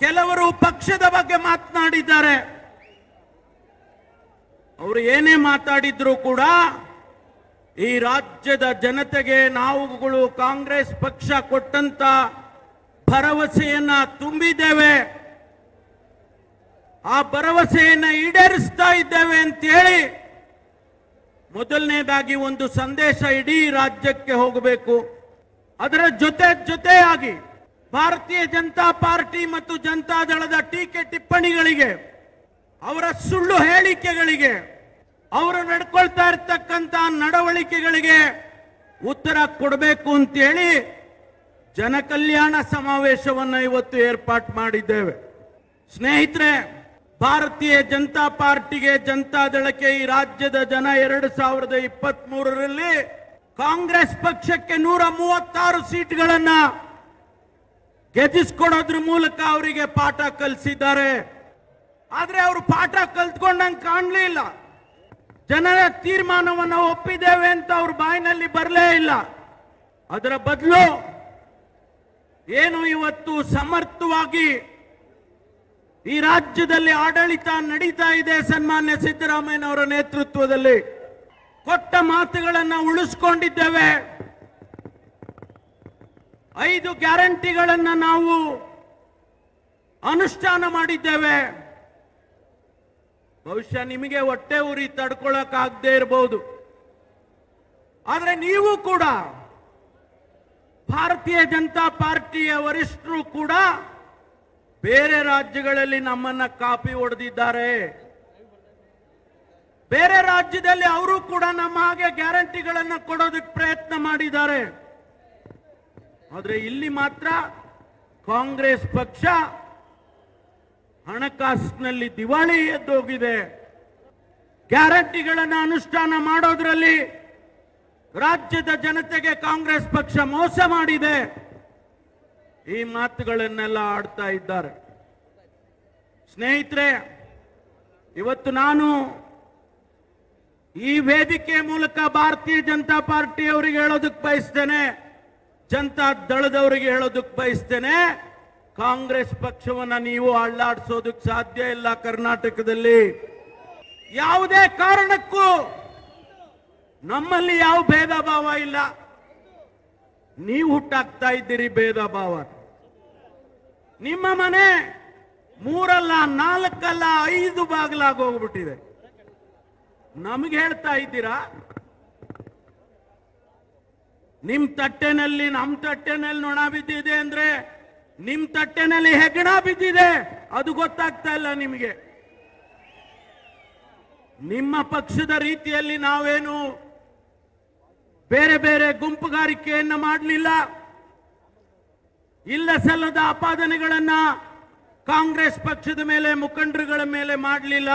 ಕೆಲವರು ಪಕ್ಷದ ಬಗ್ಗೆ ಮಾತನಾಡಿದ್ದಾರೆ. ಅವರು ಏನೇ ಮಾತಾಡಿದ್ರು ಕೂಡ ಈ ರಾಜ್ಯದ ಜನತೆಗೆ ನಾವುಗಳು ಕಾಂಗ್ರೆಸ್ ಪಕ್ಷ ಕೊಟ್ಟಂತ ಭರವಸೆಯನ್ನ ತುಂಬಿದ್ದೇವೆ, ಆ ಭರವಸೆಯನ್ನ ಈಡೇರಿಸ್ತಾ ಇದ್ದೇವೆ ಅಂತೇಳಿ ಮೊದಲನೇದಾಗಿ ಒಂದು ಸಂದೇಶ ಇಡೀ ರಾಜ್ಯಕ್ಕೆ ಹೋಗಬೇಕು. ಅದರ ಜೊತೆಯಾಗಿ ಭಾರತೀಯ ಜನತಾ ಪಾರ್ಟಿ ಮತ್ತು ಜನತಾದಳದ ಟೀಕೆ ಟಿಪ್ಪಣಿಗಳಿಗೆ, ಅವರ ಸುಳ್ಳು ಹೇಳಿಕೆಗಳಿಗೆ, ಅವರು ನಡ್ಕೊಳ್ತಾ ಇರ್ತಕ್ಕಂಥ ನಡವಳಿಕೆಗಳಿಗೆ ಉತ್ತರ ಕೊಡಬೇಕು ಅಂತೇಳಿ ಜನಕಲ್ಯಾಣ ಸಮಾವೇಶವನ್ನು ಇವತ್ತು ಏರ್ಪಾಡು ಮಾಡಿದ್ದೇವೆ. ಸ್ನೇಹಿತರೆ, ಭಾರತೀಯ ಜನತಾ ಪಾರ್ಟಿಗೆ, ಜನತಾದಳಕ್ಕೆ ಈ ರಾಜ್ಯದ ಜನ 2023ರಲ್ಲಿ ಕಾಂಗ್ರೆಸ್ ಪಕ್ಷಕ್ಕೆ 136 ಸೀಟ್ಗಳನ್ನ ಗೆದ್ದಿಸ್ಕೊಡೋದ್ರ ಮೂಲಕ ಅವರಿಗೆ ಪಾಠ ಕಲಿಸಿದ್ದಾರೆ. ಆದ್ರೆ ಅವರು ಪಾಠ ಕಲ್ತ್ಕೊಂಡಂಗೆ ಕಾಣಲಿಲ್ಲ. ಜನರ ತೀರ್ಮಾನವನ್ನು ಒಪ್ಪಿದ್ದೇವೆ ಅಂತ ಅವ್ರ ಬಾಯಿನಲ್ಲಿ ಬರಲೇ ಇಲ್ಲ. ಅದರ ಬದಲು ಏನು ಇವತ್ತು ಸಮರ್ಥವಾಗಿ ಈ ರಾಜ್ಯದಲ್ಲಿ ಆಡಳಿತ ನಡೀತಾ ಇದೆ, ಸನ್ಮಾನ್ಯ ಸಿದ್ದರಾಮಯ್ಯನವರ ನೇತೃತ್ವದಲ್ಲಿ ಕೊಟ್ಟ ಮಾತುಗಳನ್ನು ಉಳಿಸಿಕೊಂಡಿದ್ದೇವೆ. 5 ಗ್ಯಾರಂಟಿಗಳನ್ನು ನಾವು ಅನುಷ್ಠಾನ ಮಾಡಿದ್ದೇವೆ. ಬಹುಶಃ ನಿಮಗೆ ಹೊಟ್ಟೆ ಉರಿ ತಡ್ಕೊಳ್ಳೋಕ್ಕಾಗದೇ ಇರಬಹುದು, ಆದರೆ ನೀವು ಕೂಡ, ಭಾರತೀಯ ಜನತಾ ಪಾರ್ಟಿಯ ವರಿಷ್ಠರು ಕೂಡ ಬೇರೆ ರಾಜ್ಯಗಳಲ್ಲಿ ನಮ್ಮನ್ನ ಕಾಪಿ ಹೊಡೆದಿದ್ದಾರೆ. ಬೇರೆ ರಾಜ್ಯದಲ್ಲಿ ಅವರು ಕೂಡ ನಮ್ಮ ಹಾಗೆ ಗ್ಯಾರಂಟಿಗಳನ್ನು ಕೊಡೋದಕ್ಕೆ ಪ್ರಯತ್ನ ಮಾಡಿದ್ದಾರೆ. ಆದರೆ ಇಲ್ಲಿ ಮಾತ್ರ ಕಾಂಗ್ರೆಸ್ ಪಕ್ಷ ಹಣಕಾಸಿನಲ್ಲಿ ದಿವಾಳಿ ಎದ್ದೋಗಿದೆ. ಗ್ಯಾರಂಟಿಗಳನ್ನು ಅನುಷ್ಠಾನ ಮಾಡೋದ್ರಲ್ಲಿ ರಾಜ್ಯದ ಜನತೆಗೆ ಕಾಂಗ್ರೆಸ್ ಪಕ್ಷ ಮೋಸ ಮಾಡಿದೆ. ಈ ಮಾತುಗಳನ್ನೆಲ್ಲ ಆಡ್ತಾ ಇದ್ದಾರೆ. ಸ್ನೇಹಿತರೆ, ಇವತ್ತು ನಾನು ಈ ವೇದಿಕೆ ಮೂಲಕ ಭಾರತೀಯ ಜನತಾ ಪಾರ್ಟಿ ಅವರಿಗೆ ಹೇಳೋದಕ್ಕೆ ಬಯಸ್ತೇನೆ, ಜನತಾ ದಳದವರಿಗೆ ಹೇಳೋದಕ್ಕೆ ಬಯಸ್ತೇನೆ, ಕಾಂಗ್ರೆಸ್ ಪಕ್ಷವನ್ನ ನೀವು ಅಳ್ಳಾಡಿಸೋದಕ್ಕೆ ಸಾಧ್ಯ ಇಲ್ಲ. ಕರ್ನಾಟಕದಲ್ಲಿ ಯಾವುದೇ ಕಾರಣಕ್ಕೂ ನಮ್ಮಲ್ಲಿ ಯಾವ ಭೇದ ಭಾವ ಇಲ್ಲ. ನೀವು ಹುಟ್ಟಾಕ್ತಾ ಇದ್ದೀರಿ ಭೇದ ಭಾವ. ನಿಮ್ಮ ಮನೆ 3 ಅಲ್ಲ 4 ಅಲ್ಲ 5 ಬಾಗಿಲಾಗಿ ಹೋಗ್ಬಿಟ್ಟಿದೆ. ನಮಗೆ ಹೇಳ್ತಾ ಇದ್ದೀರಾ ನಿಮ್ ತಟ್ಟೆನಲ್ಲಿ ನಮ್ಮ ತಟ್ಟೆನಲ್ಲಿ ನೊಣ ಬಿದ್ದಿದೆ ಅಂದ್ರೆ ನಿಮ್ ತಟ್ಟೆನಲ್ಲಿ ಹೆಗ್ಗಣ ಬಿದ್ದಿದೆ, ಅದು ಗೊತ್ತಾಗ್ತಾ ಇಲ್ಲ ನಿಮಗೆ. ನಿಮ್ಮ ಪಕ್ಷದ ರೀತಿಯಲ್ಲಿ ನಾವೇನು ಬೇರೆ ಬೇರೆ ಗುಂಪುಗಾರಿಕೆಯನ್ನ ಮಾಡಲಿಲ್ಲ, ಇಲ್ಲ ಸಲ್ಲದ ಆಪಾದನೆಗಳನ್ನ ಕಾಂಗ್ರೆಸ್ ಪಕ್ಷದ ಮೇಲೆ, ಮುಖಂಡರುಗಳ ಮೇಲೆ ಮಾಡಲಿಲ್ಲ.